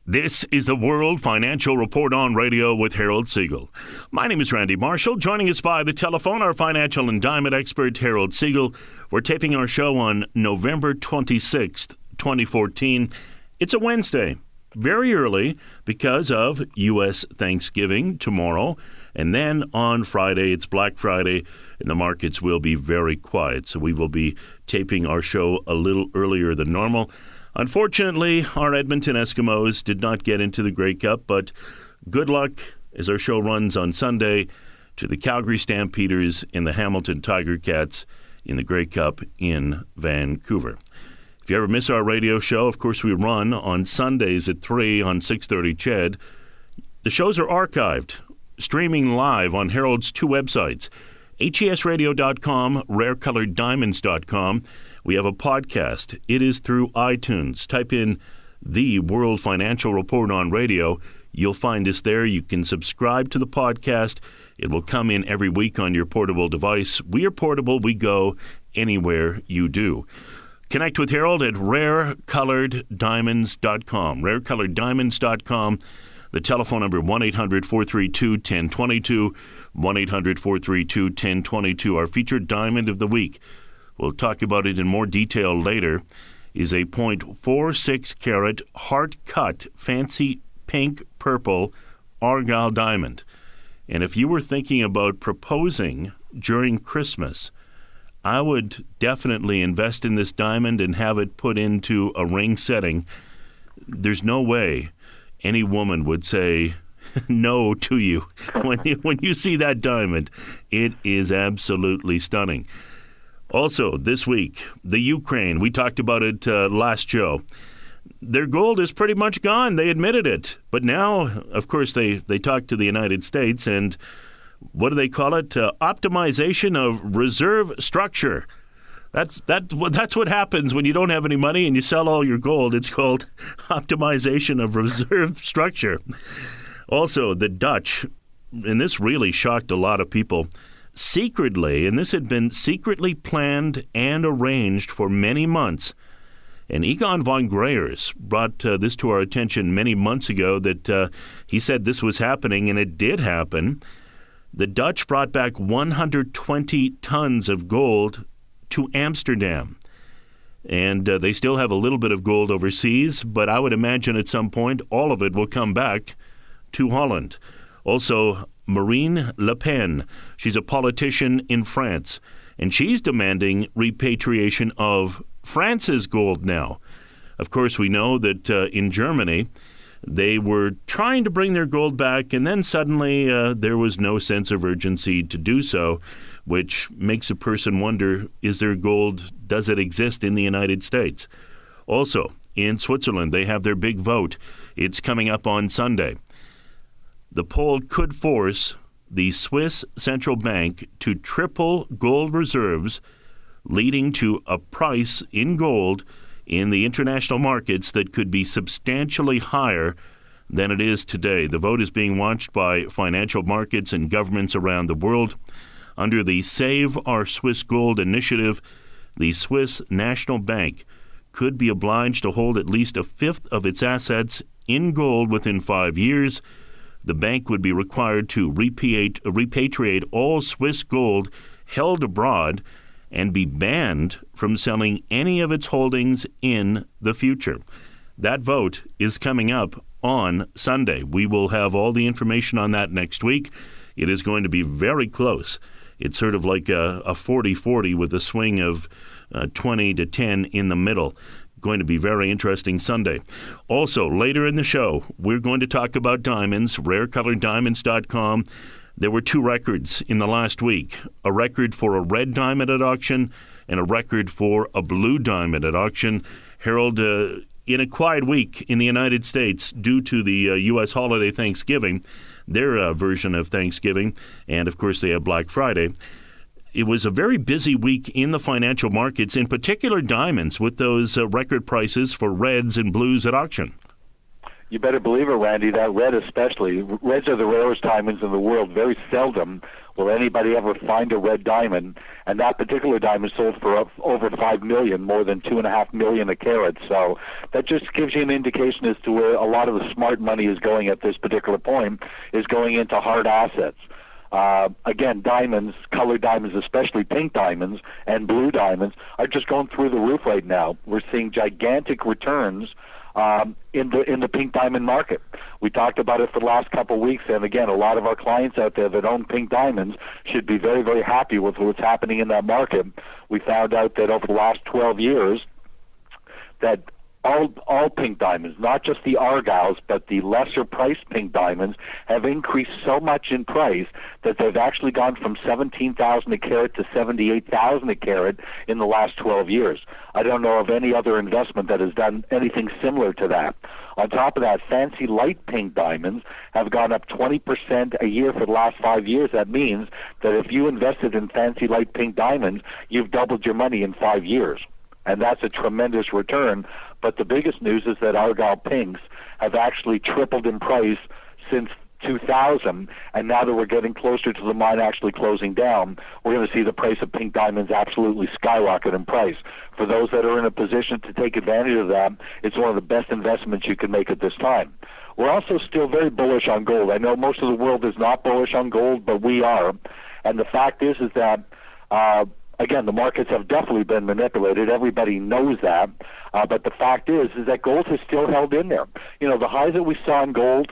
This is the World Financial Report on Radio with Harold Siegel. My name is Randy Marshall. Joining us by the telephone, our financial and diamond expert, Harold Siegel. We're taping our show on November 26th, 2014. It's a Wednesday, very early because of U.S. Thanksgiving tomorrow. And then on Friday, it's Black Friday, and the markets will be very quiet. So we will be taping our show a little earlier than normal. Unfortunately, our Edmonton Eskimos did not get into the Grey Cup, but good luck as our show runs on Sunday to the Calgary Stampeders and the Hamilton Tiger Cats in the Grey Cup in Vancouver. If you ever miss our radio show, of course, we run on Sundays at 3 on 630 CHED. The shows are archived, streaming live on Harold's two websites, HESradio.com, rarecoloreddiamonds.com. We have a podcast. It is through iTunes. Type in the World Financial Report on Radio. You'll find us there. You can subscribe to the podcast. It will come in every week on your portable device. We are portable. We go anywhere you do. Connect with Harold at rarecoloreddiamonds.com. rarecoloreddiamonds.com. The telephone number 1-800-432-1022. 1-800-432-1022. Our featured diamond of the week, we'll talk about it in more detail later, is a .46 carat heart-cut fancy pink purple Argyle diamond. And if you were thinking about proposing during Christmas, I would definitely invest in this diamond and have it put into a ring setting. There's no way any woman would say no to you when you see that diamond. It is absolutely stunning. Also, this week, the Ukraine, we talked about it last show. Their gold is pretty much gone. They admitted it. But now, of course, they talked to the United States, and what do they call it? Optimization of reserve structure. That's what happens when you don't have any money and you sell all your gold. It's called optimization of reserve structure. Also, the Dutch, and this really shocked a lot of people, secretly, and this had been secretly planned and arranged for many months. And Egon von Greyers brought this to our attention many months ago that he said this was happening, and it did happen. The Dutch brought back 120 tons of gold to Amsterdam. And they still have a little bit of gold overseas, but I would imagine at some point all of it will come back to Holland. Also, Marine Le Pen, she's a politician in France, and she's demanding repatriation of France's gold now. Of course, we know that in Germany, they were trying to bring their gold back, and then suddenly there was no sense of urgency to do so, which makes a person wonder, is there gold, does it exist in the United States? Also, in Switzerland, they have their big vote. It's coming up on Sunday. The poll could force the Swiss central bank to triple gold reserves, leading to a price in gold in the international markets that could be substantially higher than it is today. The vote is being watched by financial markets and governments around the world. Under the Save Our Swiss Gold initiative, the Swiss National Bank could be obliged to hold at least a fifth of its assets in gold within 5 years. The bank would be required to repatriate all Swiss gold held abroad and be banned from selling any of its holdings in the future. That vote is coming up on Sunday. We will have all the information on that next week. It is going to be very close. It's sort of like a 40-40 with a swing of 20-10 in the middle. Going to be very interesting Sunday. Also, later in the show, we're going to talk about diamonds, rarecoloreddiamonds.com. There were two records in the last week, a record for a red diamond at auction and a record for a blue diamond at auction. Harold, in a quiet week in the United States due to the U.S. holiday Thanksgiving, their version of Thanksgiving, and of course they have Black Friday. It was a very busy week in the financial markets, in particular diamonds, with those record prices for reds and blues at auction. You better believe it, Randy, that red especially. Reds are the rarest diamonds in the world. Very seldom will anybody ever find a red diamond, and that particular diamond sold for over $5 million, more than $2.5 million a carat. So that just gives you an indication as to where a lot of the smart money is going at this particular point, is going into hard assets. Again, diamonds, colored diamonds, especially pink diamonds and blue diamonds, are just going through the roof right now. We're seeing gigantic returns in the pink diamond market. We talked about it for the last couple of weeks, and again, a lot of our clients out there that own pink diamonds should be very, very happy with what's happening in that market. We found out that over the last 12 years, that all pink diamonds, not just the Argyles, but the lesser priced pink diamonds, have increased so much in price that they've actually gone from $17,000 a carat to $78,000 a carat in the last 12 years. I don't know of any other investment that has done anything similar to that. On top of that, fancy light pink diamonds have gone up 20% a year for the last 5 years. That means that if you invested in fancy light pink diamonds, you've doubled your money in 5 years. And that's a tremendous return. But the biggest news is that Argyle pinks have actually tripled in price since 2000, and now that we're getting closer to the mine actually closing down, we're going to see the price of pink diamonds absolutely skyrocket in price. For those that are in a position to take advantage of that, it's one of the best investments you can make at this time. We're also still very bullish on gold. I know most of the world is not bullish on gold, but we are. And the fact is that again, the markets have definitely been manipulated. Everybody knows that. But the fact is that gold has still held in there. You know, the highs that we saw in gold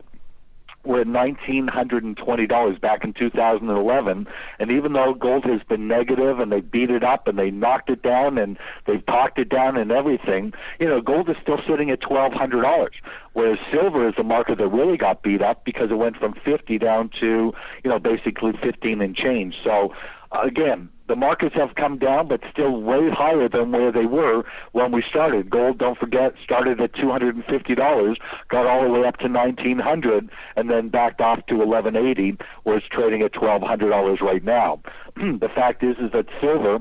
were at $1,920 back in 2011. And even though gold has been negative and they beat it up and they knocked it down and they've talked it down and everything, you know, gold is still sitting at $1,200. Whereas silver is the market that really got beat up because it went from 50 down to, you know, basically 15 and change. So, again, the markets have come down, but still way higher than where they were when we started. Gold, don't forget, started at $250, got all the way up to $1,900, and then backed off to $1,180, where it's trading at $1,200 right now. The fact is that silver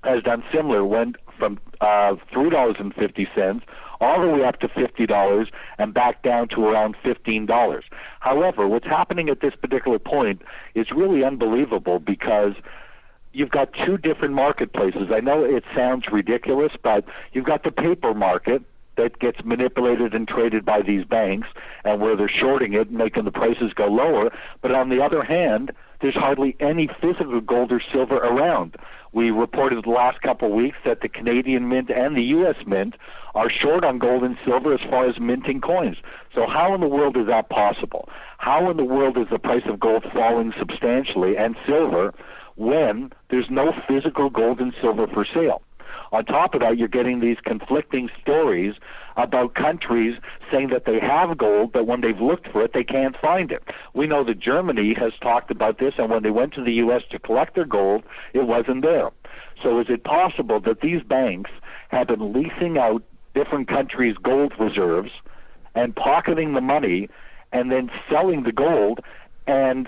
has done similar, went from $3.50 all the way up to $50 and back down to around $15. However, what's happening at this particular point is really unbelievable because you've got two different marketplaces. I know it sounds ridiculous, but you've got the paper market that gets manipulated and traded by these banks and where they're shorting it and making the prices go lower. But on the other hand, there's hardly any physical gold or silver around. We reported the last couple of weeks that the Canadian Mint and the U.S. Mint are short on gold and silver as far as minting coins. So how in the world is that possible? How in the world is the price of gold falling substantially and silver when there's no physical gold and silver for sale? On top of that, you're getting these conflicting stories about countries saying that they have gold, but when they've looked for it, they can't find it. We know that Germany has talked about this, and when they went to the U.S. to collect their gold, it wasn't there. So is it possible that these banks have been leasing out different countries' gold reserves and pocketing the money and then selling the gold and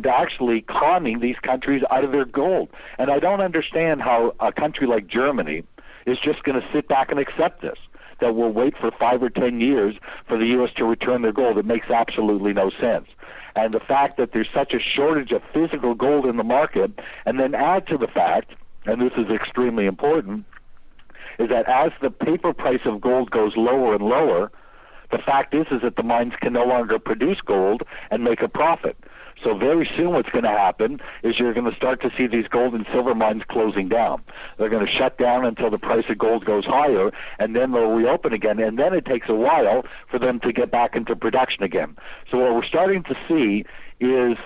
actually conning these countries out of their gold? And I don't understand how a country like Germany is just going to sit back and accept this, that we'll wait for 5 or 10 years for the U.S. to return their gold. It makes absolutely no sense. And the fact that there's such a shortage of physical gold in the market, and then add to the fact, and this is extremely important, is that as the paper price of gold goes lower and lower, the fact is that the mines can no longer produce gold and make a profit. So very soon what's going to happen is you're going to start to see these gold and silver mines closing down. They're going to shut down until the price of gold goes higher, and then they'll reopen again, and then it takes a while for them to get back into production again. So what we're starting to see is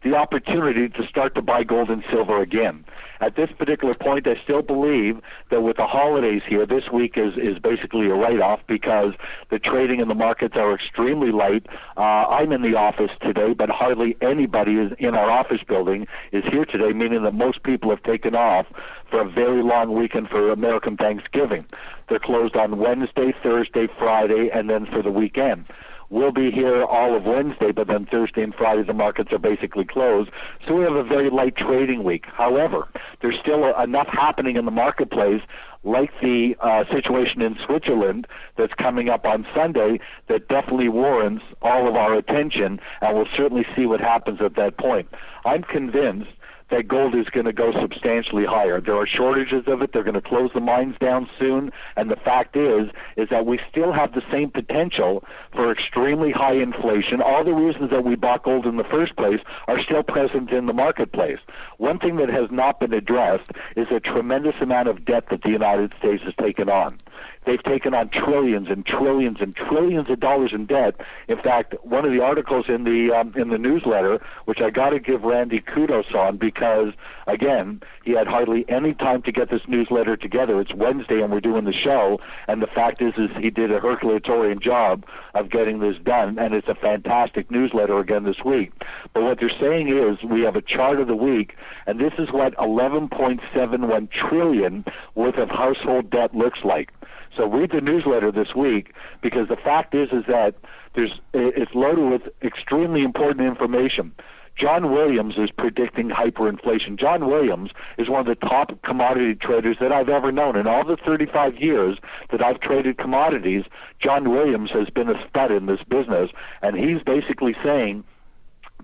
the opportunity to start to buy gold and silver again. At this particular point, I still believe that with the holidays here, this week is basically a write-off because the trading in the markets are extremely light. I'm in the office today, but hardly anybody is in our office building is here today, meaning that most people have taken off for a very long weekend for American Thanksgiving. They're closed on Wednesday, Thursday, Friday, and then for the weekend. We'll be here all of Wednesday, but then Thursday and Friday the markets are basically closed. So we have a very light trading week. However, there's still enough happening in the marketplace, like the situation in Switzerland that's coming up on Sunday, that definitely warrants all of our attention, and we'll certainly see what happens at that point. I'm convinced that gold is going to go substantially higher. There are shortages of it. They're going to close the mines down soon. And the fact is that we still have the same potential for extremely high inflation. All the reasons that we bought gold in the first place are still present in the marketplace. One thing that has not been addressed is a tremendous amount of debt that the United States has taken on. They've taken on trillions and trillions and trillions of dollars in debt. In fact, one of the articles in the newsletter, which I got to give Randy kudos on, because again, he had hardly any time to get this newsletter together. It's Wednesday and we're doing the show, and the fact is he did a Herculean job of getting this done, and it's a fantastic newsletter again this week. But what they're saying is we have a chart of the week, and this is what 11.71 trillion worth of household debt looks like. So read the newsletter this week, because the fact is that it's loaded with extremely important information. John Williams is predicting hyperinflation. John Williams is one of the top commodity traders that I've ever known. In all the 35 years that I've traded commodities, John Williams has been a stud in this business, and he's basically saying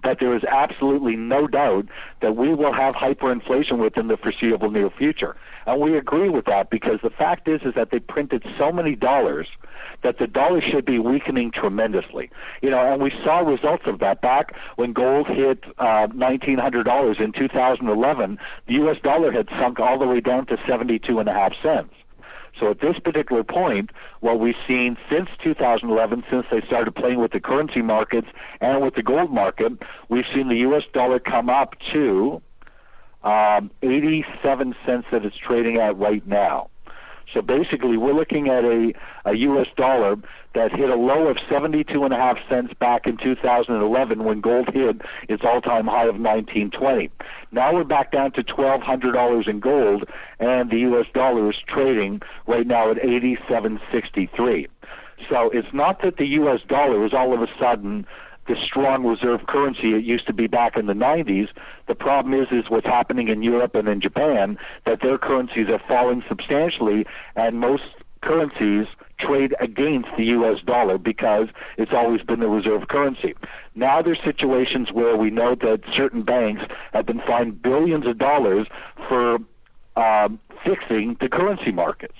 that there is absolutely no doubt that we will have hyperinflation within the foreseeable near future. And we agree with that, because the fact is that they printed so many dollars that the dollar should be weakening tremendously. And we saw results of that back when gold hit $1,900 in 2011. The U.S. dollar had sunk all the way down to 72.5 cents. So at this particular point, what we've seen since 2011, since they started playing with the currency markets and with the gold market, we've seen the U.S. dollar come up to 87 cents that it's trading at right now. So basically, we're looking at a U.S. dollar that hit a low of 72.5 cents back in 2011 when gold hit its all-time high of 1920. Now we're back down to $1,200 in gold, and the U.S. dollar is trading right now at 87.63. So it's not that the U.S. dollar is all of a sudden the strong reserve currency it used to be back in the 90s. The problem is what's happening in Europe and in Japan, that their currencies are falling substantially, and most currencies trade against the U.S. dollar because it's always been the reserve currency. Now there's situations where we know that certain banks have been fined billions of dollars for fixing the currency markets.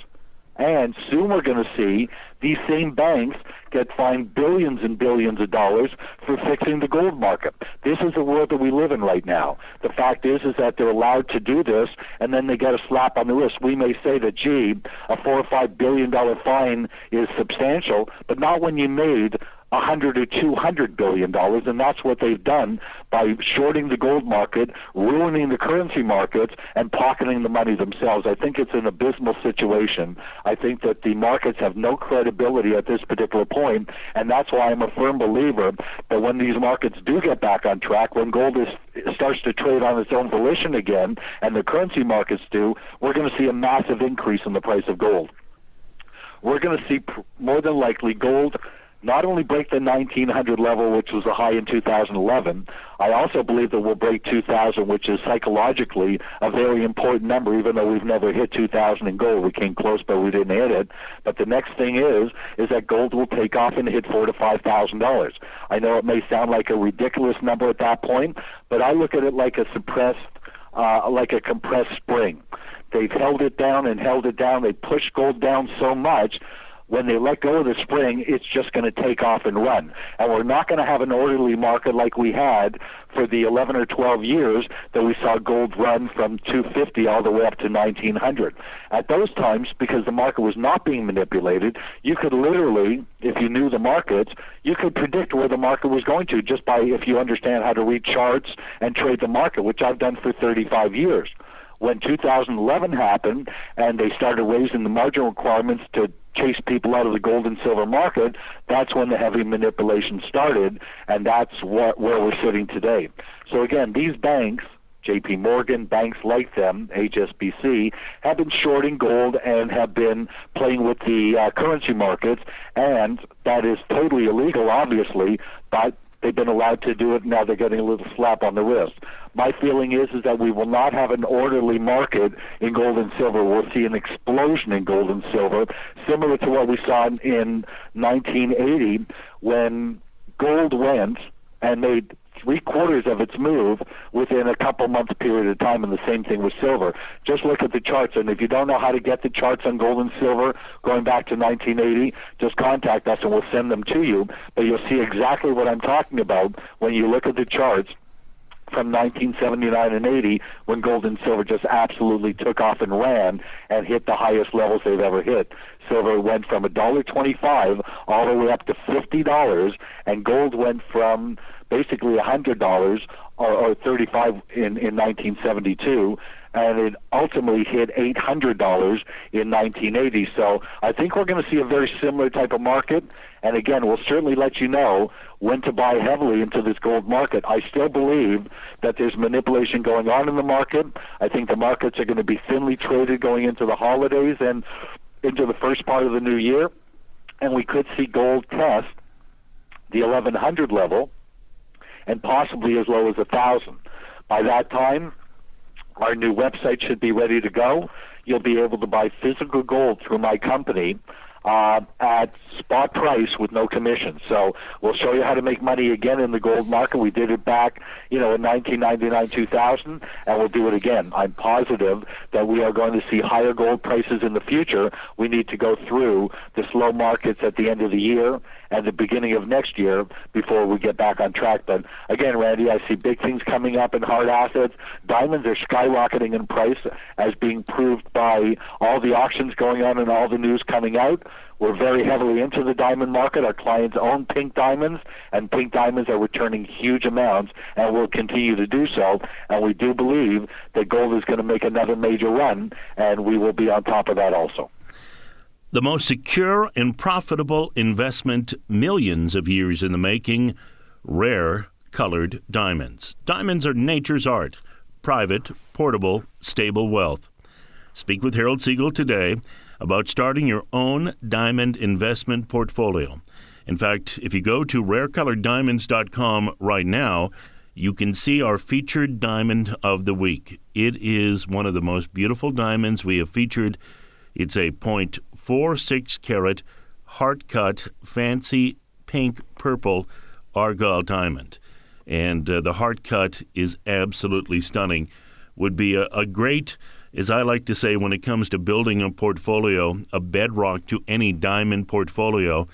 And soon we're going to see these same banks get fined billions and billions of dollars for fixing the gold market. This is the world that we live in right now. The fact is that they're allowed to do this, and then they get a slap on the wrist. We may say that, gee, a $4 or $5 billion fine is substantial, but not when you made $100 or $200 billion, and that's what they've done by shorting the gold market, ruining the currency markets, and pocketing the money themselves. I think it's an abysmal situation. I think that the markets have no credibility at this particular point, and that's why I'm a firm believer that when these markets do get back on track, when gold starts to trade on its own volition again, and the currency markets do, we're going to see a massive increase in the price of gold. We're going to see more than likely gold not only break the 1900 level, which was the high in 2011, I also believe that we'll break 2000, which is psychologically a very important number, even though we've never hit 2000 in gold. We came close, but we didn't hit it. But the next thing is that gold will take off and hit $4,000 to $5,000. I know it may sound like a ridiculous number at that point, but I look at it like a compressed spring. They've held it down and held it down. They pushed gold down so much. When they let go of the spring, it's just going to take off and run. And we're not going to have an orderly market like we had for the 11 or 12 years that we saw gold run from 250 all the way up to 1900. At those times, because the market was not being manipulated, you could literally, if you knew the markets, you could predict where the market was going to just by if you understand how to read charts and trade the market, which I've done for 35 years. When 2011 happened and they started raising the margin requirements to chase people out of the gold and silver market, that's when the heavy manipulation started, and that's where we're sitting today. So again, these banks, JP Morgan, banks like them, HSBC, have been shorting gold and have been playing with the currency markets, and that is totally illegal, obviously, but they've been allowed to do it. Now they're getting a little slap on the wrist. My feeling is that we will not have an orderly market in gold and silver. We'll see an explosion in gold and silver, similar to what we saw in 1980 when gold went and made 3/4 of its move within a couple months period of time, and the same thing with silver. Just look at the charts, and if you don't know how to get the charts on gold and silver going back to 1980, just contact us and we'll send them to you. But you'll see exactly what I'm talking about when you look at the charts from 1979 and 80, when gold and silver just absolutely took off and ran and hit the highest levels they've ever hit. Silver went from $1.25 all the way up to $50, and gold went from basically $100 or 35 in 1972, and it ultimately hit $800 in 1980. So I think we're going to see a very similar type of market. And again, we'll certainly let you know when to buy heavily into this gold market. I still believe that there's manipulation going on in the market. I think the markets are going to be thinly traded going into the holidays and into the first part of the new year. And we could see gold test the 1100 level and possibly as low as 1,000. By that time, our new website should be ready to go. You'll be able to buy physical gold through my company at spot price with no commission. So we'll show you how to make money again in the gold market. We did it back, in 1999, 2000, and we'll do it again. I'm positive that we are going to see higher gold prices in the future. We need to go through the slow markets at the end of the year and the beginning of next year before we get back on track. But again, Randy, I see big things coming up in hard assets. Diamonds are skyrocketing in price, as being proved by all the auctions going on and all the news coming out. We're very heavily into the diamond market. Our clients own pink diamonds, and pink diamonds are returning huge amounts and will continue to do so. And we do believe that gold is going to make another major run, and we will be on top of that also. The most secure and profitable investment, millions of years in the making, rare colored diamonds. Diamonds are nature's art, private, portable, stable wealth. Speak with Harold Siegel today about starting your own diamond investment portfolio. In fact, if you go to rarecoloreddiamonds.com right now, you can see our featured diamond of the week. It is one of the most beautiful diamonds we have featured. It's a .46 carat, heart-cut, fancy pink purple Argyle diamond. And the heart-cut is absolutely stunning. Would be a great, as I like to say when it comes to building a portfolio, a bedrock to any diamond portfolio.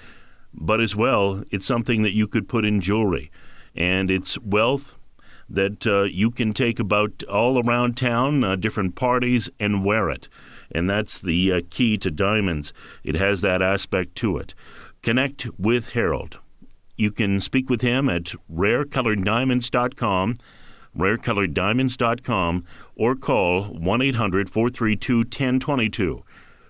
But as well, it's something that you could put in jewelry. And it's wealth that you can take about all around town, different parties, and wear it. And that's the key to diamonds. It has that aspect to it. Connect with Harold. You can speak with him at rarecoloreddiamonds.com, rarecoloreddiamonds.com, or call 1-800-432-1022,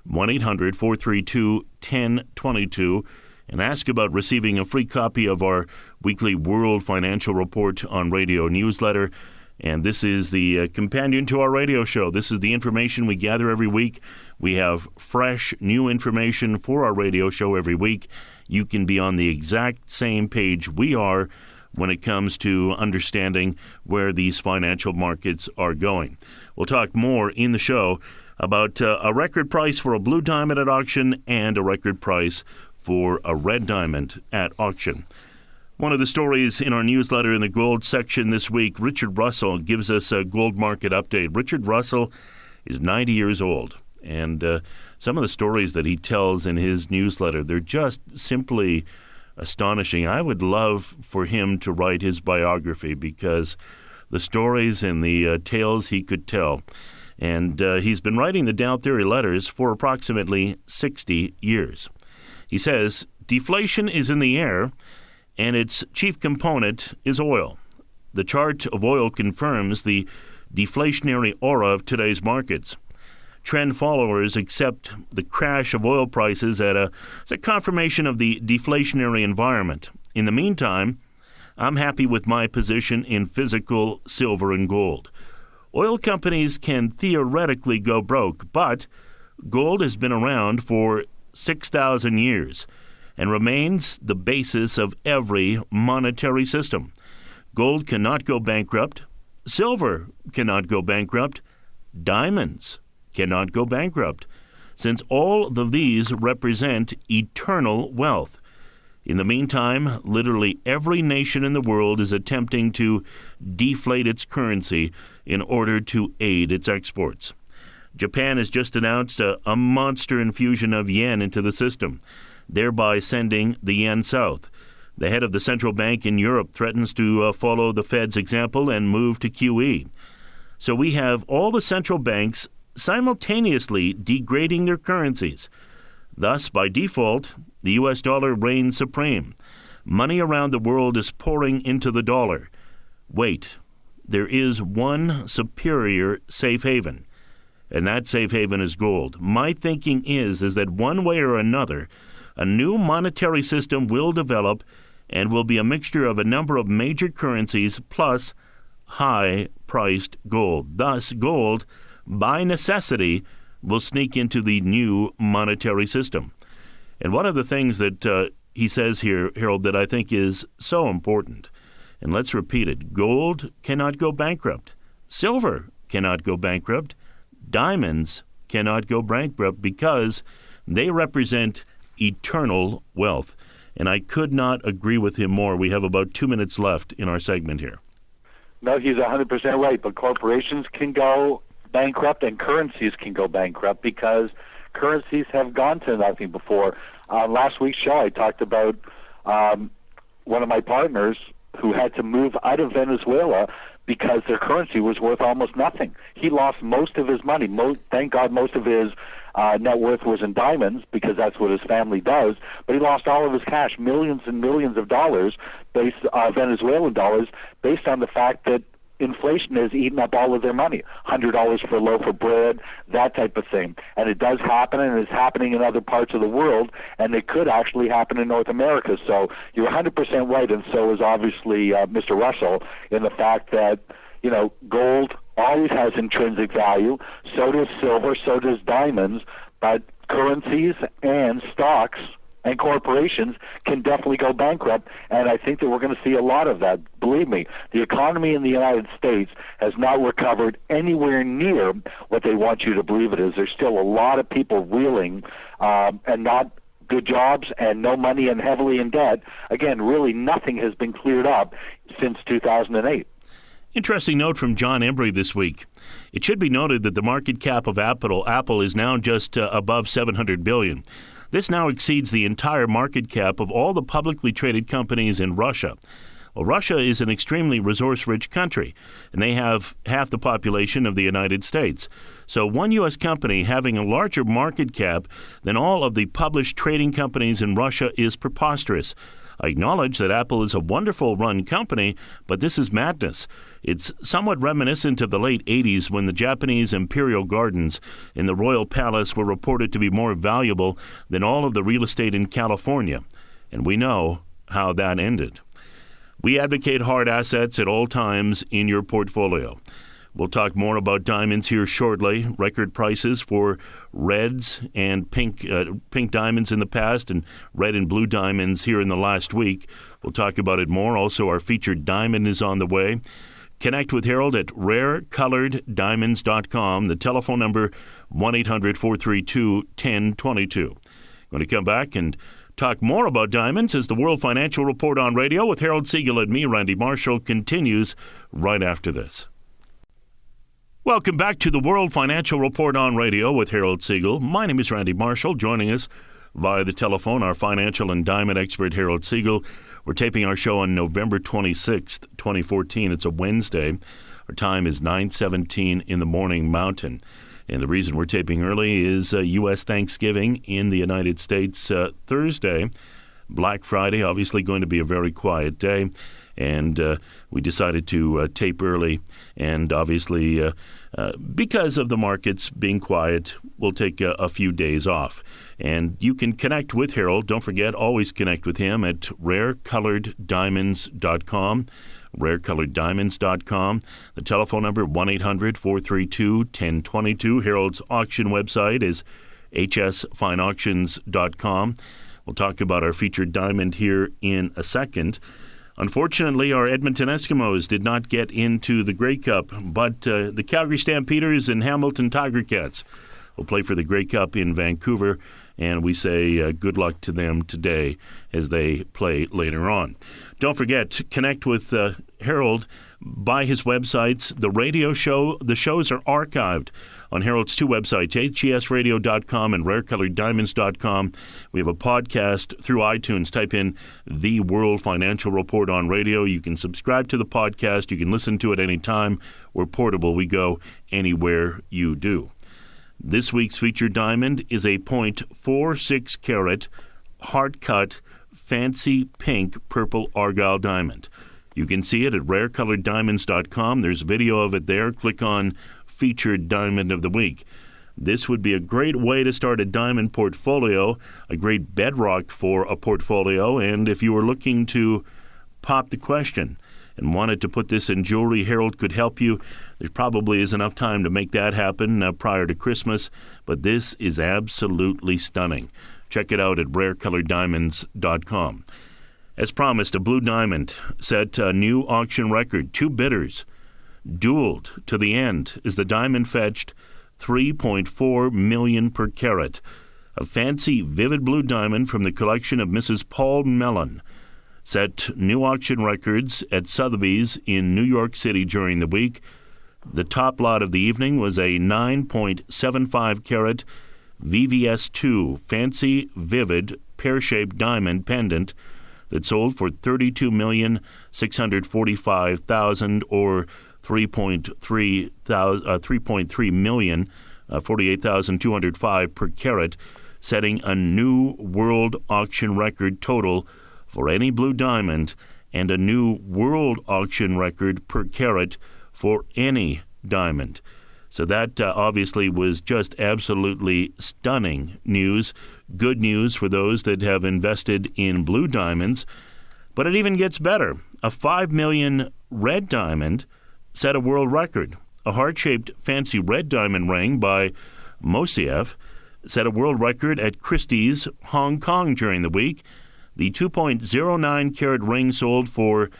1-800-432-1022, and ask about receiving a free copy of our weekly World Financial Report on Radio newsletter. And this is the companion to our radio show. This is the information we gather every week. We have fresh, new information for our radio show every week. You can be on the exact same page we are when it comes to understanding where these financial markets are going. We'll talk more in the show about a record price for a blue diamond at auction and a record price for a red diamond at auction. One of the stories in our newsletter in the gold section this week, Richard Russell gives us a gold market update. Richard Russell is 90 years old, and some of the stories that he tells in his newsletter, they're just simply astonishing. I would love for him to write his biography because the stories and the tales he could tell. And he's been writing the Dow Theory letters for approximately 60 years. He says, deflation is in the air, and its chief component is oil. The chart of oil confirms the deflationary aura of today's markets. Trend followers accept the crash of oil prices as a confirmation of the deflationary environment. In the meantime, I'm happy with my position in physical silver and gold. Oil companies can theoretically go broke, but gold has been around for 6,000 years and remains the basis of every monetary system. Gold cannot go bankrupt. Silver cannot go bankrupt. Diamonds cannot go bankrupt, since all of these represent eternal wealth. In the meantime, literally every nation in the world is attempting to deflate its currency in order to aid its exports. Japan has just announced a monster infusion of yen into the system, thereby sending the yen south. The head of the central bank in Europe threatens to follow the Fed's example and move to QE. So we have all the central banks simultaneously degrading their currencies. Thus, by default, the U.S. dollar reigns supreme. Money around the world is pouring into the dollar. Wait, there is one superior safe haven, and that safe haven is gold. My thinking is that one way or another, a new monetary system will develop and will be a mixture of a number of major currencies plus high-priced gold. Thus, gold, by necessity, will sneak into the new monetary system. And one of the things that he says here, Harold, that I think is so important, and let's repeat it, gold cannot go bankrupt. Silver cannot go bankrupt. Diamonds cannot go bankrupt because they represent eternal wealth. And I could not agree with him more. We have about 2 minutes left in our segment here. No, he's 100% right. But corporations can go bankrupt and currencies can go bankrupt because currencies have gone to nothing before. Last week's show, I talked about one of my partners who had to move out of Venezuela because their currency was worth almost nothing. He lost most of his money. Thank God most of his net worth was in diamonds because that's what his family does. But he lost all of his cash, millions and millions of dollars, Venezuelan dollars, based on the fact that inflation has eaten up all of their money. $100 for a loaf of bread, that type of thing. And it does happen, and it's happening in other parts of the world, and it could actually happen in North America. So you're 100% right, and so is obviously Mr. Russell, in the fact that, you know, gold always has intrinsic value, so does silver, so does diamonds, but currencies and stocks and corporations can definitely go bankrupt, and I think that we're going to see a lot of that. Believe me, the economy in the United States has not recovered anywhere near what they want you to believe it is. There's still a lot of people reeling and not good jobs and no money and heavily in debt. Again, really nothing has been cleared up since 2008. Interesting note from John Embry this week. It should be noted that the market cap of Apple is now just above $700 billion. This now exceeds the entire market cap of all the publicly traded companies in Russia. Well, Russia is an extremely resource-rich country, and they have half the population of the United States. So one U.S. company having a larger market cap than all of the published trading companies in Russia is preposterous. I acknowledge that Apple is a wonderful run company, but this is madness. It's somewhat reminiscent of the late 80s when the Japanese imperial gardens in the Royal Palace were reported to be more valuable than all of the real estate in California. And we know how that ended. We advocate hard assets at all times in your portfolio. We'll talk more about diamonds here shortly. Record prices for reds and pink diamonds in the past and red and blue diamonds here in the last week. We'll talk about it more. Also, our featured diamond is on the way. Connect with Harold at rarecoloreddiamonds.com. The telephone number, 1-800-432-1022. Going to come back and talk more about diamonds as the World Financial Report on Radio with Harold Siegel and me, Randy Marshall, continues right after this. Welcome back to the World Financial Report on Radio with Harold Siegel. My name is Randy Marshall. Joining us via the telephone, our financial and diamond expert, Harold Siegel. We're taping our show on November 26th, 2014. It's a Wednesday. Our time is 9:17 in the morning Mountain. And the reason we're taping early is U.S. Thanksgiving in the United States Thursday. Black Friday, obviously going to be a very quiet day. And we decided to tape early. And obviously, because of the markets being quiet, we'll take a few days off. And you can connect with Harold. Don't forget, always connect with him at rarecoloreddiamonds.com. rarecoloreddiamonds.com. The telephone number, 1-800-432-1022. Harold's auction website is hsfineauctions.com. We'll talk about our featured diamond here in a second. Unfortunately, our Edmonton Eskimos did not get into the Grey Cup, but the Calgary Stampeders and Hamilton Tiger Cats will play for the Grey Cup in Vancouver, and we say good luck to them today as they play later on. Don't forget to connect with Harold by his websites. The radio show, the shows are archived on Harold's two websites, HESradio.com and rarecoloreddiamonds.com. We have a podcast through iTunes. Type in The World Financial Report on radio. You can subscribe to the podcast. You can listen to it anytime. We're portable. We go anywhere you do. This week's featured diamond is a .46 carat, hard-cut, fancy pink purple argyle diamond. You can see it at rarecoloreddiamonds.com. There's a video of it there. Click on Featured Diamond of the Week. This would be a great way to start a diamond portfolio, a great bedrock for a portfolio, and if you were looking to pop the question and wanted to put this in jewelry, Harold could help you. There probably is enough time to make that happen prior to Christmas, but this is absolutely stunning. Check it out at rarecoloreddiamonds.com. As promised, a blue diamond set a new auction record. Two bidders dueled to the end as the diamond fetched $3.4 million per carat. A fancy, vivid blue diamond from the collection of Mrs. Paul Mellon set new auction records at Sotheby's in New York City during the week. The top lot of the evening was a 9.75 carat VVS2 fancy, vivid, pear-shaped diamond pendant that sold for $32,645,000 or $3.3 million, $48,205 per carat, setting a new world auction record total for any blue diamond and a new world auction record per carat for any diamond. So that obviously was just absolutely stunning news. Good news for those that have invested in blue diamonds. But it even gets better. A 5 million red diamond set a world record. A heart-shaped fancy red diamond ring by Mosiev set a world record at Christie's, Hong Kong during the week. The 2.09 carat ring sold for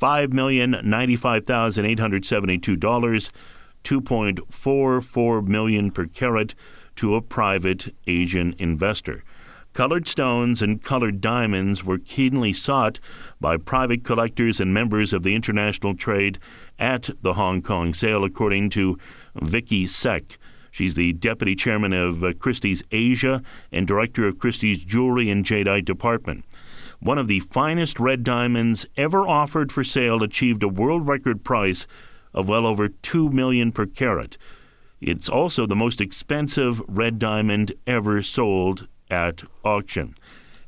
$5,095,872, $2.44 million per carat to a private Asian investor. Colored stones and colored diamonds were keenly sought by private collectors and members of the international trade at the Hong Kong sale, according to Vicky Seck. She's the deputy chairman of Christie's Asia and director of Christie's Jewelry and Jadeite Department. One of the finest red diamonds ever offered for sale achieved a world record price of well over $2 million per carat. It's also the most expensive red diamond ever sold at auction.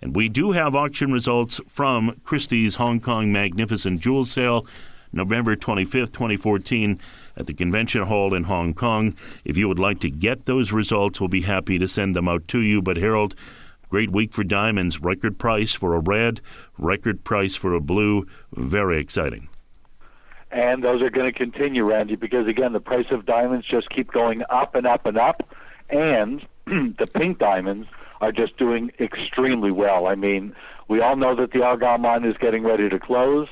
And we do have auction results from Christie's Hong Kong Magnificent Jewel Sale, November 25th, 2014, at the Convention Hall in Hong Kong. If you would like to get those results, we'll be happy to send them out to you. But Harold, great week for diamonds. Record price for a red, record price for a blue. Very exciting. And those are going to continue, Randy, because, again, the price of diamonds just keep going up and up and up. And the pink diamonds are just doing extremely well. I mean, we all know that the Argyle mine is getting ready to close.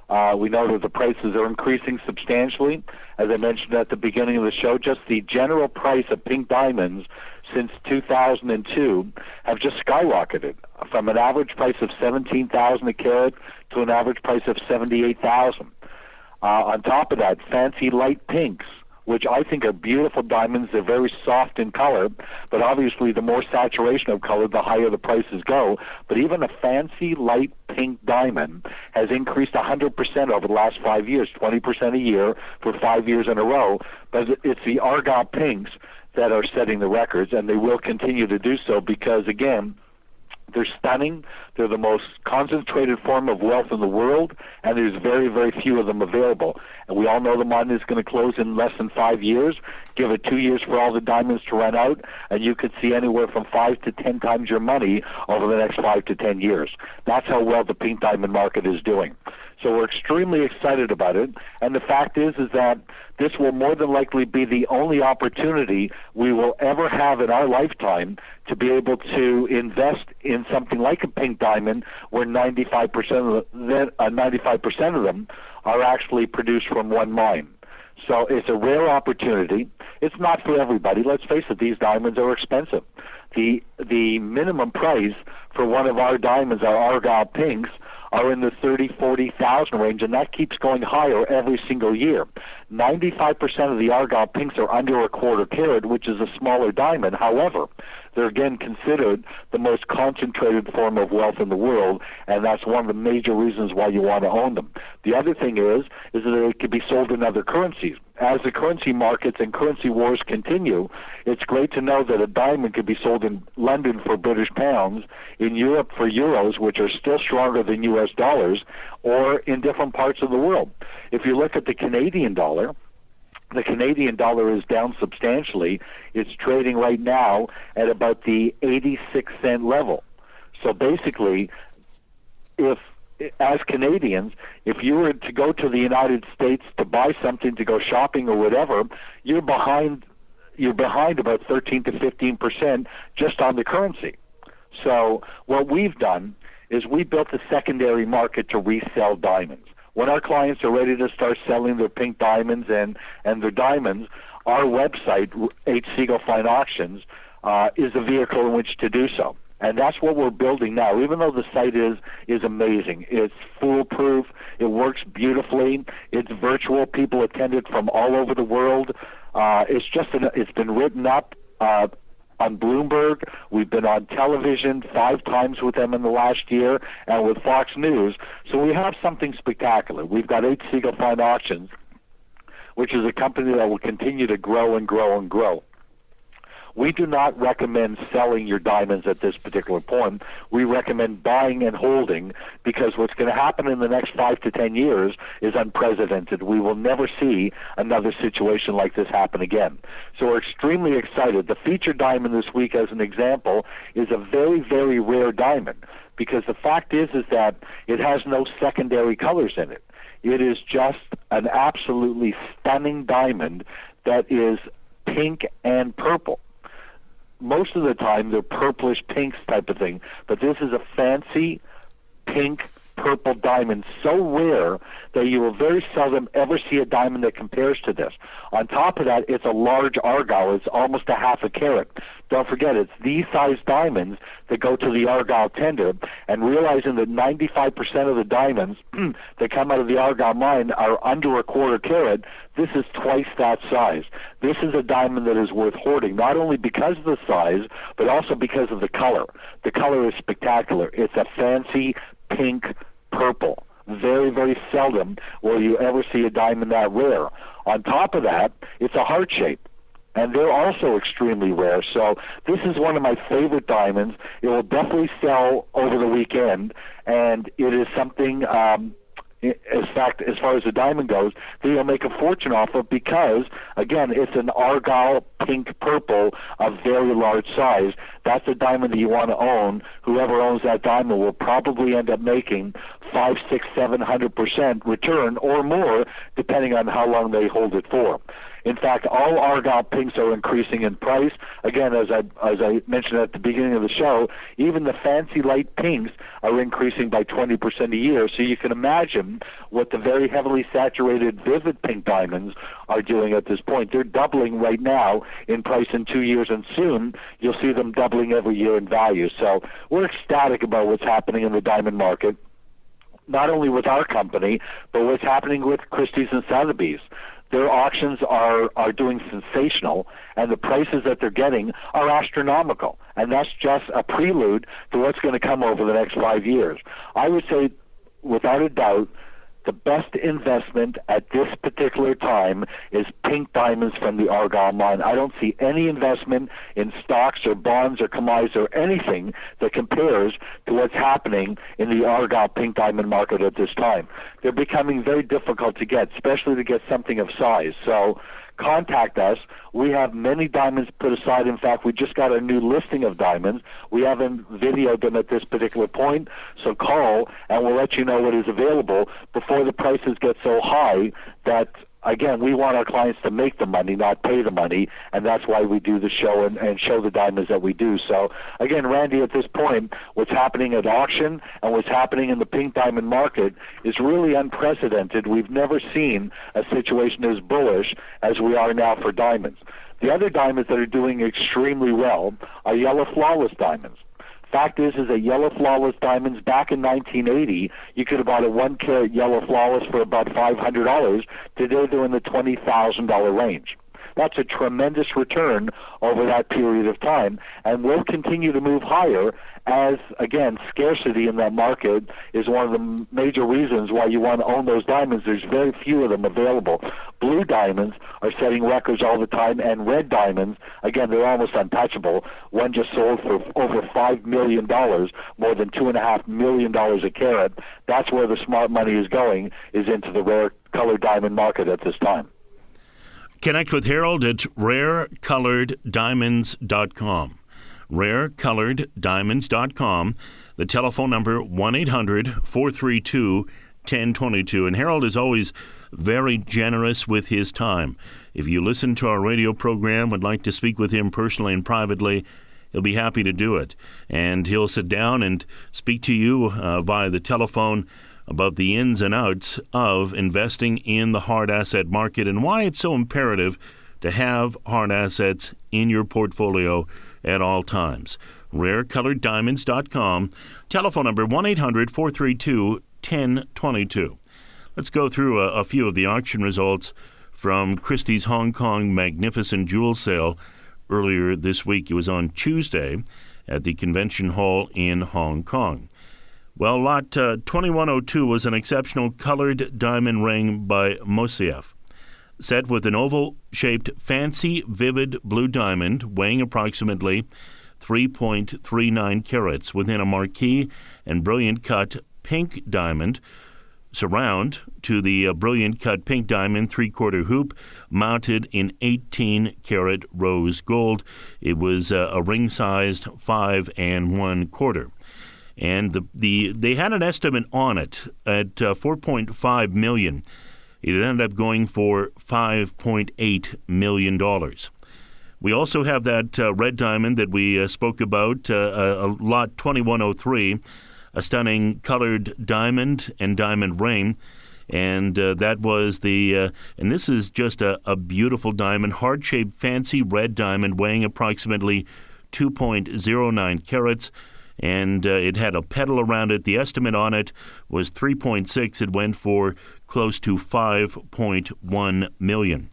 We know that the prices are increasing substantially. As I mentioned at the beginning of the show, just the general price of pink diamonds since 2002 have just skyrocketed from an average price of $17,000 a carat to an average price of $78,000. On top of that, fancy light pinks, which I think are beautiful diamonds. They're very soft in color, but obviously the more saturation of color, the higher the prices go. But even a fancy light pink diamond has increased 100% over the last 5 years, 20% a year for 5 years in a row. But it's the Argyle pinks that are setting the records, and they will continue to do so because, again, they're stunning. They're the most concentrated form of wealth in the world, and there's very, very few of them available. And we all know the mine is going to close in less than 5 years. Give it 2 years for all the diamonds to run out, and you could see anywhere from 5 to 10 times your money over the next 5 to 10 years. That's how well the pink diamond market is doing. So we're extremely excited about it. And the fact is that this will more than likely be the only opportunity we will ever have in our lifetime to be able to invest in something like a pink diamond, where 95% of them are actually produced from one mine. So it's a rare opportunity. It's not for everybody. Let's face it, these diamonds are expensive. The minimum price for one of our diamonds, our Argyle pinks, are in the 30,000, 40,000 range, and that keeps going higher every single year. 95% of the Argyle pinks are under a quarter carat, which is a smaller diamond. However, they're again considered the most concentrated form of wealth in the world, and that's one of the major reasons why you want to own them. The other thing is that it can be sold in other currencies. As the currency markets and currency wars continue, it's great to know that a diamond could be sold in London for British pounds, in Europe for euros, which are still stronger than US dollars, or in different parts of the world. If you look at the Canadian dollar is down substantially. It's trading right now at about the 86-cent level. So basically, as Canadians, if you were to go to the United States to buy something, to go shopping or whatever, you're behind about 13 to 15% just on the currency. So what we've done is we built a secondary market to resell diamonds. When our clients are ready to start selling their pink diamonds and their diamonds, our website, H. Siegel Fine Auctions, is a vehicle in which to do so. And that's what we're building now. Even though the site is amazing, it's foolproof, it works beautifully, it's virtual, people attend it from all over the world. It's been written up on Bloomberg. We've been on television 5 times with them in the last year, and with Fox News. So we have something spectacular. We've got H. Siegel Fine Auctions, which is a company that will continue to grow and grow and grow. We do not recommend selling your diamonds at this particular point. We recommend buying and holding, because what's going to happen in the next 5 to 10 years is unprecedented. We will never see another situation like this happen again. So we're extremely excited. The featured diamond this week, as an example, is a very, very rare diamond, because the fact is that it has no secondary colors in it. It is just an absolutely stunning diamond that is pink and purple. Most of the time, they're purplish pinks type of thing, but this is a fancy pink purple diamond, so rare that you will very seldom ever see a diamond that compares to this. On top of that, it's a large Argyle. It's almost a half a carat. Don't forget, it's these size diamonds that go to the Argyle tender, and realizing that 95% of the diamonds that come out of the Argyle mine are under a quarter carat, this is twice that size. This is a diamond that is worth hoarding, not only because of the size, but also because of the color. The color is spectacular. It's a fancy pink purple. Very, very seldom will you ever see a diamond that rare. On top of that, it's a heart shape, and they're also extremely rare. So this is one of my favorite diamonds. It will definitely sell over the weekend, and it is something, as far as the diamond goes, that you'll make a fortune off of, because, again, it's an Argyle pink purple of very large size. That's a diamond that you want to own. Whoever owns that diamond will probably end up making 500, 600, 700% return or more, depending on how long they hold it for. In fact, all Argyle pinks are increasing in price. Again, as I mentioned at the beginning of the show, even the fancy light pinks are increasing by 20% a year. So you can imagine what the very heavily saturated vivid pink diamonds are doing at this point. They're doubling right now in price in 2 years, and soon you'll see them doubling every year in value. So we're ecstatic about what's happening in the diamond market, not only with our company, but what's happening with Christie's and Sotheby's. Their auctions are doing sensational, and the prices that they're getting are astronomical. And that's just a prelude to what's going to come over the next 5 years. I would say, without a doubt, the best investment at this particular time is pink diamonds from the Argyle mine. I don't see any investment in stocks or bonds or commodities or anything that compares to what's happening in the Argyle pink diamond market at this time. They're becoming very difficult to get, especially to get something of size. So contact us. We have many diamonds put aside. In fact, we just got a new listing of diamonds. We haven't videoed them at this particular point, so call and we'll let you know what is available before the prices get so high that, again, we want our clients to make the money, not pay the money, and that's why we do the show and show the diamonds that we do. So, again, Randy, at this point, what's happening at auction and what's happening in the pink diamond market is really unprecedented. We've never seen a situation as bullish as we are now for diamonds. The other diamonds that are doing extremely well are yellow flawless diamonds. Fact is that yellow flawless diamonds back in 1980, you could have bought a 1-carat yellow flawless for about $500. Today they're in the $20,000 range. That's a tremendous return over that period of time, and will continue to move higher as, again, scarcity in that market is one of the major reasons why you want to own those diamonds. There's very few of them available. Blue diamonds are setting records all the time, and red diamonds, again, they're almost untouchable. One just sold for over $5 million, more than $2.5 million a carat. That's where the smart money is going, is into the rare colored diamond market at this time. Connect with Harold at rarecoloreddiamonds.com. rarecoloreddiamonds.com. The telephone number 1-800-432-1022. And Harold is always very generous with his time. If you listen to our radio program, would like to speak with him personally and privately, he'll be happy to do it. And he'll sit down and speak to you via the telephone about the ins and outs of investing in the hard asset market and why it's so imperative to have hard assets in your portfolio at all times. rarecoloreddiamonds.com. Telephone number 1-800-432-1022. Let's go through a few of the auction results from Christie's Hong Kong Magnificent Jewel Sale earlier this week. It was on Tuesday at the Convention Hall in Hong Kong. Well, lot 2102 was an exceptional colored diamond ring by Mosieff, set with an oval-shaped fancy vivid blue diamond weighing approximately 3.39 carats within a marquise and brilliant cut pink diamond surround to the brilliant cut pink diamond 3/4 hoop mounted in 18-carat rose gold. It was a ring-sized 5 1/4. And they had an estimate on it at $4.5 million. It ended up going for $5.8 million. We also have that red diamond that we spoke about, lot 2103, a stunning colored diamond and diamond ring. And that was and this is just a beautiful diamond, heart-shaped fancy red diamond weighing approximately 2.09 carats. And it had a petal around it. The estimate on it was 3.6. It went for close to $5.1 million.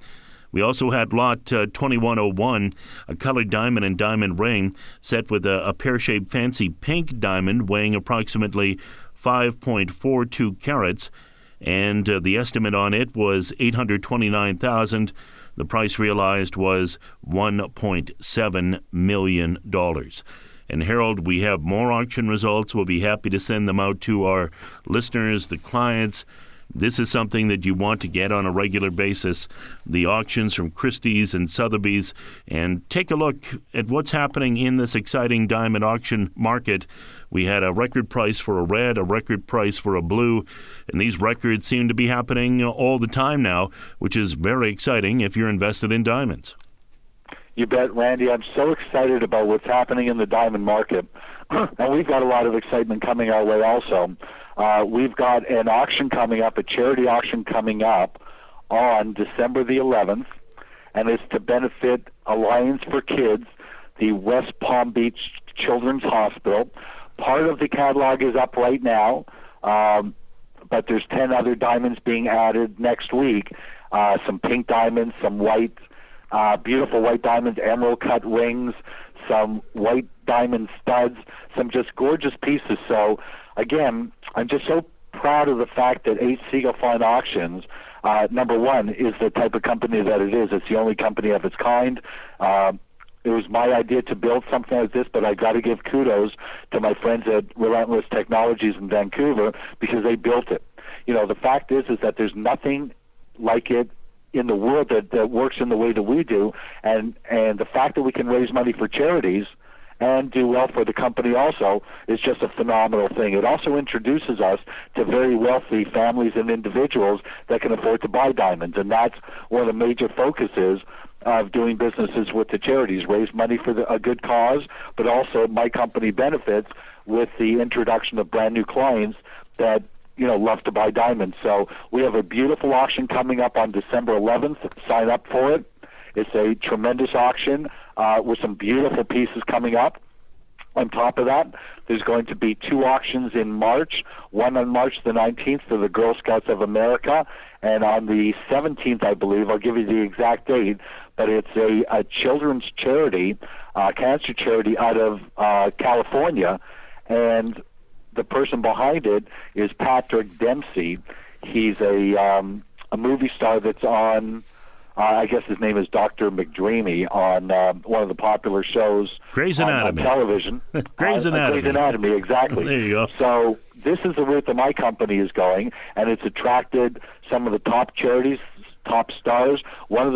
We also had lot 2101, a colored diamond and diamond ring set with a pear-shaped fancy pink diamond weighing approximately 5.42 carats. And the estimate on it was $829,000. The price realized was $1.7 million. And Harold, we have more auction results. We'll be happy to send them out to our listeners, the clients. This is something that you want to get on a regular basis, the auctions from Christie's and Sotheby's, and take a look at what's happening in this exciting diamond auction market. We had a record price for a red, a record price for a blue, and these records seem to be happening all the time now, which is very exciting if you're invested in diamonds. You bet, Randy. I'm so excited about what's happening in the diamond market. And we've got a lot of excitement coming our way also. We've got an auction coming up, a charity auction coming up on December the 11th, and it's to benefit Alliance for Kids, the West Palm Beach Children's Hospital. Part of the catalog is up right now, but there's 10 other diamonds being added next week. Some pink diamonds, some white beautiful white diamonds, emerald cut rings, some white diamond studs, some just gorgeous pieces. So again, I'm just so proud of the fact that H. Siegel Fine Auctions, number one, is the type of company that it is. It's the only company of its kind. It was my idea to build something like this, but I got to give kudos to my friends at Relentless Technologies in Vancouver because they built it. You know, the fact is that there's nothing like it in the world that works in the way that we do, and the fact that we can raise money for charities and do well for the company also is just a phenomenal thing. It also introduces us to very wealthy families and individuals that can afford to buy diamonds, and that's one of the major focuses of doing businesses with the charities, raise money for a good cause, but also my company benefits with the introduction of brand new clients that love to buy diamonds. So we have a beautiful auction coming up on December 11th. Sign up for it. It's a tremendous auction with some beautiful pieces coming up. On top of that, there's going to be 2 auctions in March, one on March the 19th for the Girl Scouts of America, and on the 17th, I believe, I'll give you the exact date, but it's a children's charity, cancer charity out of California, and the person behind it is Patrick Dempsey. He's a movie star that's on, I guess his name is Dr. McDreamy, on one of the popular shows Grey's Anatomy. On television. Grey's Anatomy. Grey's Anatomy, exactly. There you go. So this is the route that my company is going, and it's attracted some of the top charities, top stars. One of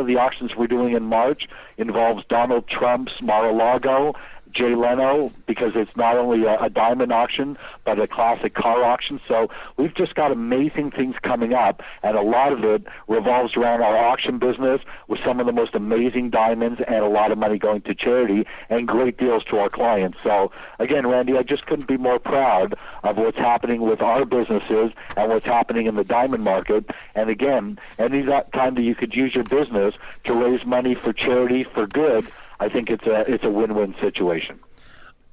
the auctions we're doing in March involves Donald Trump's Mar-a-Lago, Jay Leno, because it's not only a diamond auction, but a classic car auction. So we've just got amazing things coming up, and a lot of it revolves around our auction business with some of the most amazing diamonds and a lot of money going to charity and great deals to our clients. So again, Randy, I just couldn't be more proud of what's happening with our businesses and what's happening in the diamond market. And again, any time that you could use your business to raise money for charity, for good, I think it's a win-win situation.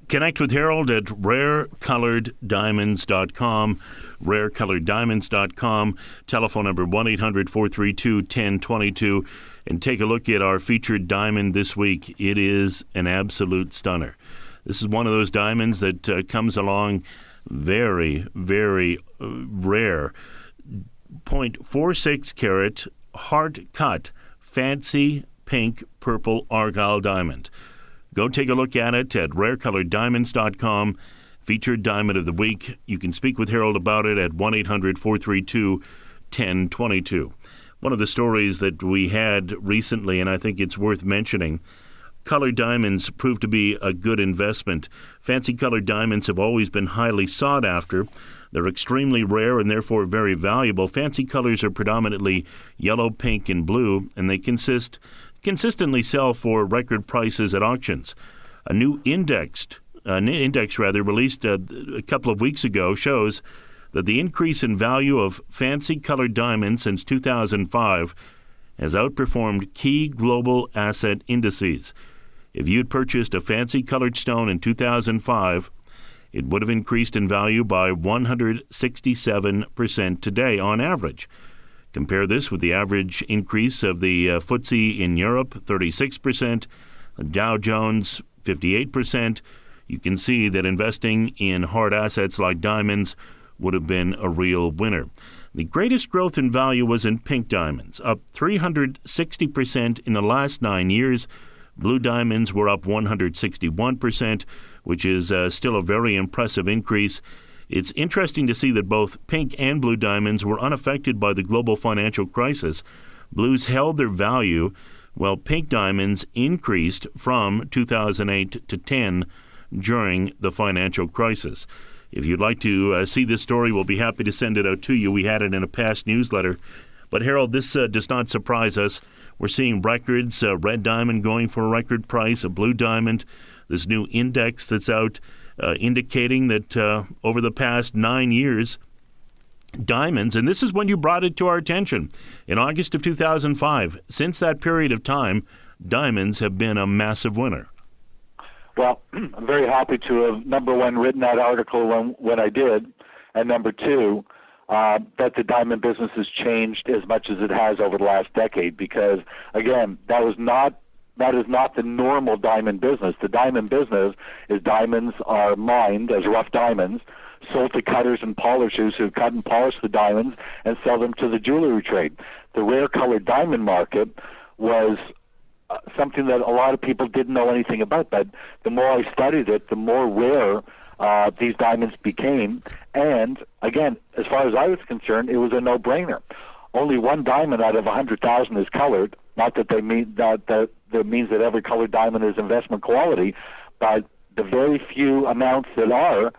Connect with Harold at rarecoloreddiamonds.com, rarecoloreddiamonds.com, telephone number 1-800-432-1022, and take a look at our featured diamond this week. It is an absolute stunner. This is one of those diamonds that comes along very, very rare. 0.46 carat, heart-cut, fancy pink, purple Argyle diamond. Go take a look at it at rarecoloreddiamonds.com. Featured diamond of the week. You can speak with Harold about it at 1-800-432-1022. One of the stories that we had recently, and I think it's worth mentioning, colored diamonds proved to be a good investment. Fancy colored diamonds have always been highly sought after. They're extremely rare and therefore very valuable. Fancy colors are predominantly yellow, pink, and blue, and they consistently sell for record prices at auctions. A new index released a couple of weeks ago shows that the increase in value of fancy colored diamonds since 2005 has outperformed key global asset indices. If you'd purchased a fancy colored stone in 2005, it would have increased in value by 167% today on average. Compare this with the average increase of the FTSE in Europe, 36%, Dow Jones, 58%. You can see that investing in hard assets like diamonds would have been a real winner. The greatest growth in value was in pink diamonds, up 360% in the last 9 years. Blue diamonds were up 161%, which is still a very impressive increase. It's interesting to see that both pink and blue diamonds were unaffected by the global financial crisis. Blues held their value, while pink diamonds increased from 2008 to 10 during the financial crisis. If you'd like to see this story, we'll be happy to send it out to you. We had it in a past newsletter. But Harold, this does not surprise us. We're seeing records, red diamond going for a record price, a blue diamond, this new index that's out indicating that over the past 9 years, diamonds, and this is when you brought it to our attention, in August of 2005, since that period of time, diamonds have been a massive winner. Well, I'm very happy to have, number one, written that article when I did, and number two, that the diamond business has changed as much as it has over the last decade, because, again, that is not the normal diamond business. The diamond business is diamonds are mined as rough diamonds, sold to cutters and polishers who cut and polish the diamonds and sell them to the jewelry trade. The rare colored diamond market was something that a lot of people didn't know anything about, but the more I studied it, the more rare these diamonds became. And again, as far as I was concerned, it was a no-brainer. only one diamond out of 100,000 is colored. Not that they mean that means that every colored diamond is investment quality, but the very few amounts that are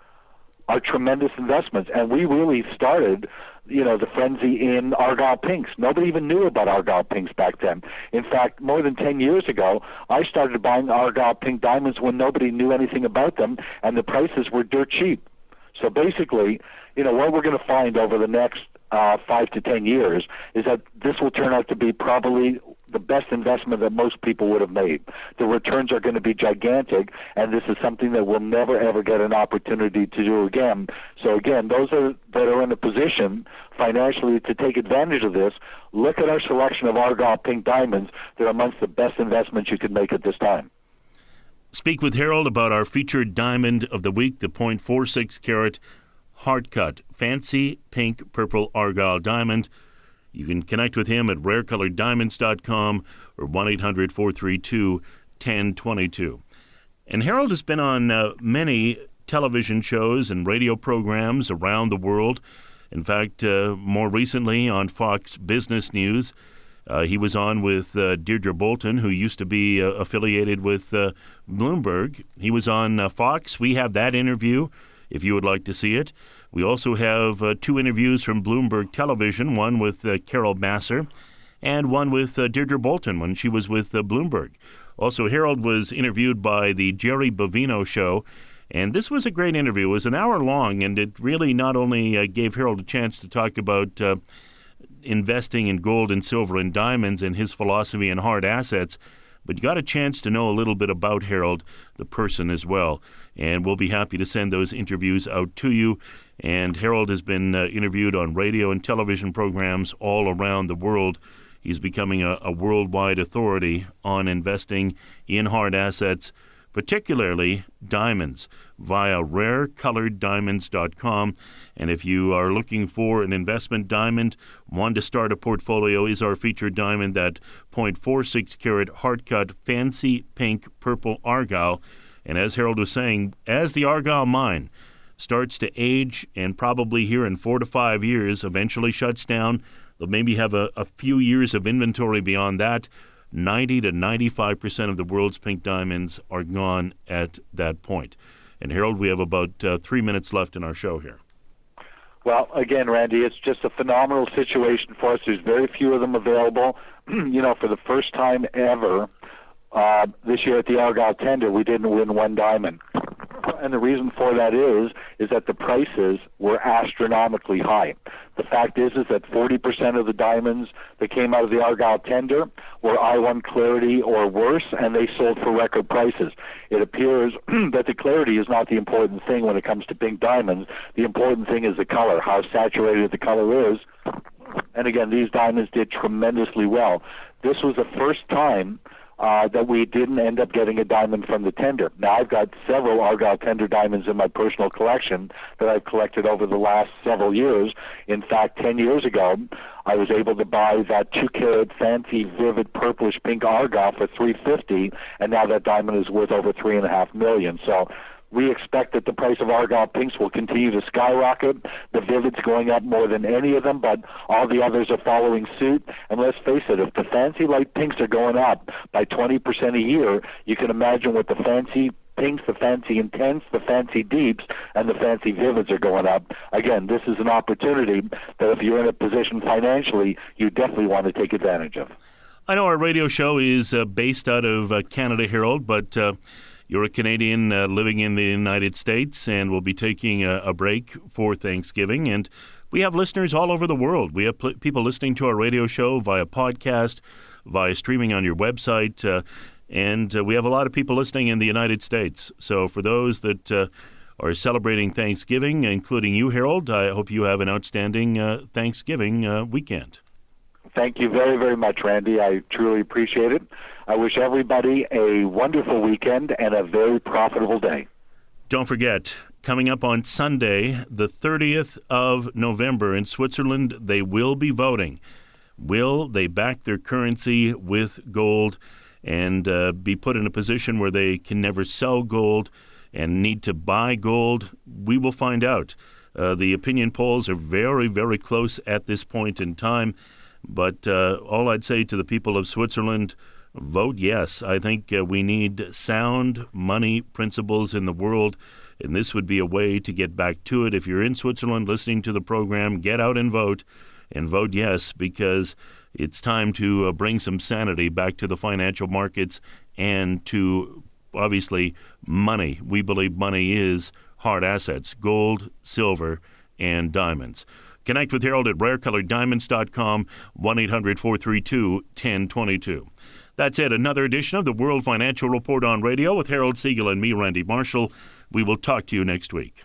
tremendous investments. And we really started, the frenzy in Argyle pinks. Nobody even knew about Argyle pinks back then. In fact, more than 10 years ago, I started buying Argyle pink diamonds when nobody knew anything about them, and the prices were dirt cheap. So basically, what we're going to find over the next 5 to 10 years is that this will turn out to be probably the best investment that most people would have made. The returns are going to be gigantic, and this is something that we'll never, ever get an opportunity to do again. So again, those that are in a position financially to take advantage of this, look at our selection of Argyle pink diamonds. They're amongst the best investments you can make at this time. Speak with Harold about our featured diamond of the week, the .46 carat hard cut fancy pink purple Argyle diamond. You can connect with him at rarecoloreddiamonds.com or 1-800-432-1022. And Harold has been on many television shows and radio programs around the world. In fact, more recently on Fox Business News, he was on with Deirdre Bolton, who used to be affiliated with Bloomberg. He was on Fox. We have that interview if you would like to see it. We also have 2 interviews from Bloomberg Television, one with Carol Massar and one with Deirdre Bolton when she was with Bloomberg. Also, Harold was interviewed by the Jerry Bovino Show, and this was a great interview. It was an hour long, and it really not only gave Harold a chance to talk about investing in gold and silver and diamonds and his philosophy in hard assets, but you got a chance to know a little bit about Harold, the person, as well. And we'll be happy to send those interviews out to you. And Harold has been interviewed on radio and television programs all around the world. He's becoming a worldwide authority on investing in hard assets, particularly diamonds, via rarecoloreddiamonds.com. And if you are looking for an investment diamond, one to start a portfolio is our featured diamond, that .46 carat hard cut fancy pink purple Argyle. And as Harold was saying, as the Argyle mine starts to age and probably here in 4 to 5 years eventually shuts down, they'll maybe have a few years of inventory beyond that. 90 to 95% of the world's pink diamonds are gone at that point. And Harold, we have about 3 minutes left in our show here. Well, again, Randy, it's just a phenomenal situation for us. There's very few of them available. For the first time ever, this year at the Argyle tender, we didn't win one diamond. And the reason for that is that the prices were astronomically high. The fact is that 40% of the diamonds that came out of the Argyle tender were I-1 clarity or worse, and they sold for record prices. It appears that the clarity is not the important thing when it comes to pink diamonds. The important thing is the color, how saturated the color is. And again, these diamonds did tremendously well. This was the first time that we didn't end up getting a diamond from the tender. Now, I've got several Argyle tender diamonds in my personal collection that I've collected over the last several years. In fact, 10 years ago, I was able to buy that 2-carat fancy, vivid, purplish pink Argyle for $350, and now that diamond is worth over $3.5 million. So we expect that the price of Argyle pinks will continue to skyrocket. The Vivid's going up more than any of them, but all the others are following suit. And let's face it, if the fancy light pinks are going up by 20% a year, you can imagine what the fancy pinks, the fancy intense, the fancy deeps, and the fancy Vivids are going up. Again, this is an opportunity that if you're in a position financially, you definitely want to take advantage of. I know our radio show is based out of Canada, Harold, but you're a Canadian living in the United States, and we'll be taking a break for Thanksgiving. And we have listeners all over the world. We have people listening to our radio show via podcast, via streaming on your website, and we have a lot of people listening in the United States. So for those that are celebrating Thanksgiving, including you, Harold, I hope you have an outstanding Thanksgiving weekend. Thank you very, very much, Randy. I truly appreciate it. I wish everybody a wonderful weekend and a very profitable day. Don't forget, coming up on Sunday, the 30th of November in Switzerland, they will be voting. Will they back their currency with gold and be put in a position where they can never sell gold and need to buy gold? We will find out. The opinion polls are very, very close at this point in time. But all I'd say to the people of Switzerland, vote yes. I think we need sound money principles in the world, and this would be a way to get back to it. If you're in Switzerland listening to the program, get out and vote yes, because it's time to bring some sanity back to the financial markets and to, obviously, money. We believe money is hard assets, gold, silver, and diamonds. Connect with Harold at rarecoloreddiamonds.com, 1-800-432-1022. That's it, another edition of the World Financial Report on Radio with Harold Siegel and me, Randy Marshall. We will talk to you next week.